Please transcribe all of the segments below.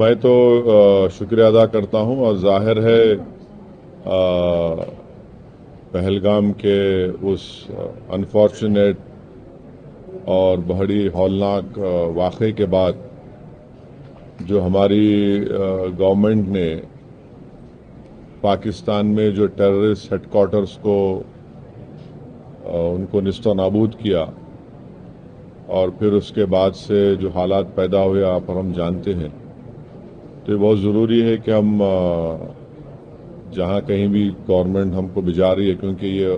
میں تو شکریہ ادا کرتا ہوں اور ظاہر ہے پہلگام کے اس انفارچونیٹ اور بڑی ہولناک واقعے کے بعد جو ہماری گورنمنٹ نے پاکستان میں جو ٹیررسٹ ہیڈ کوارٹرز کو ان کو نست و نابود کیا اور پھر اس کے بعد سے جو حالات پیدا ہوئے آپ اور ہم جانتے ہیں، تو یہ بہت ضروری ہے کہ ہم جہاں کہیں بھی گورنمنٹ ہم کو بھجا رہی ہے، کیونکہ یہ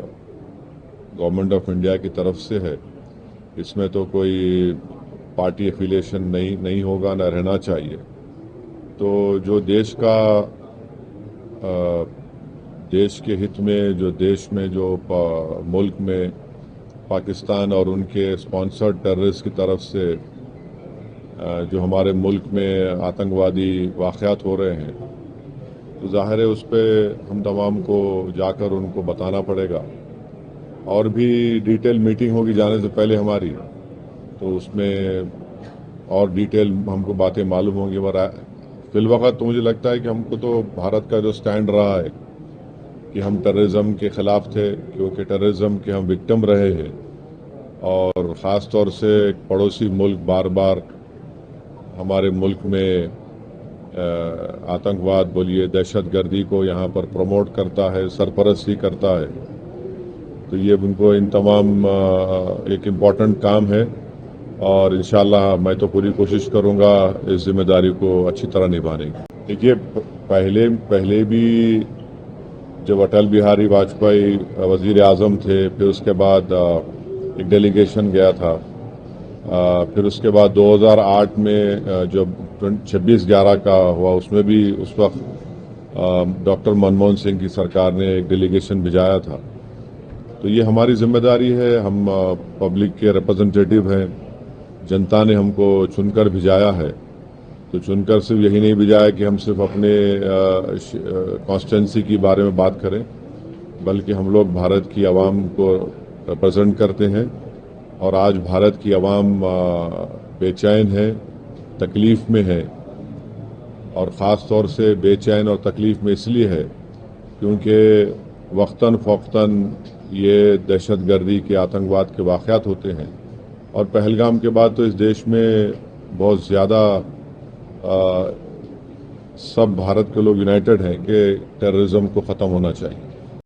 گورنمنٹ آف انڈیا کی طرف سے ہے، اس میں تو کوئی پارٹی افیلیشن نہیں ہوگا، نہ رہنا چاہیے۔ تو جو دیش کا دیش کے ہت میں جو دیش میں جو ملک میں پاکستان اور ان کے اسپانسرڈ ٹیررسٹ کی طرف سے جو ہمارے ملک میں آتنکوادی واقعات ہو رہے ہیں، تو ظاہر ہے اس پہ ہم تمام کو جا کر ان کو بتانا پڑے گا، اور بھی ڈیٹیل میٹنگ ہوگی جانے سے پہلے ہماری، تو اس میں اور ڈیٹیل ہم کو باتیں معلوم ہوں گی۔ فی الوقت تو مجھے لگتا ہے کہ ہم کو تو بھارت کا جو سٹینڈ رہا ہے کہ ہم ٹیررزم کے خلاف تھے، کیونکہ ٹیررزم کے ہم وکٹم رہے ہیں، اور خاص طور سے ایک پڑوسی ملک بار بار ہمارے ملک میں آتنکواد بولیے، دہشت گردی کو یہاں پر پروموٹ کرتا ہے، سرپرستی کرتا ہے۔ تو یہ ان کو ان تمام ایک امپورٹنٹ کام ہے، اور انشاءاللہ میں تو پوری کوشش کروں گا اس ذمہ داری کو اچھی طرح نبھانے کی۔ دیکھیے، پہلے بھی جب اٹل بہاری واجپئی وزیر اعظم تھے، پھر اس کے بعد ایک ڈیلیگیشن گیا تھا، پھر اس کے بعد 2008 میں جب 26/11 کا ہوا، اس میں بھی اس وقت ڈاکٹر منموہن سنگھ کی سرکار نے ایک ڈیلیگیشن بھیجایا تھا۔ تو یہ ہماری ذمہ داری ہے، ہم پبلک کے ریپرزنٹیٹیو ہیں، جنتا نے ہم کو چن کر بھیجایا ہے، تو چن کر صرف یہی نہیں بھیجایا کہ ہم صرف اپنے کانسٹیٹنسی کے بارے میں بات کریں، بلکہ ہم لوگ بھارت کی عوام کو ریپرزینٹ کرتے ہیں، اور آج بھارت کی عوام بے چین ہے، تکلیف میں ہے، اور خاص طور سے بے چین اور تکلیف میں اس لیے ہے کیونکہ وقتاً فوقتاً یہ دہشت گردی کے آتنکواد کے واقعات ہوتے ہیں، اور پہلگام کے بعد تو اس دیش میں بہت زیادہ سب بھارت کے لوگ یونائٹڈ ہیں کہ ٹیررزم کو ختم ہونا چاہیے۔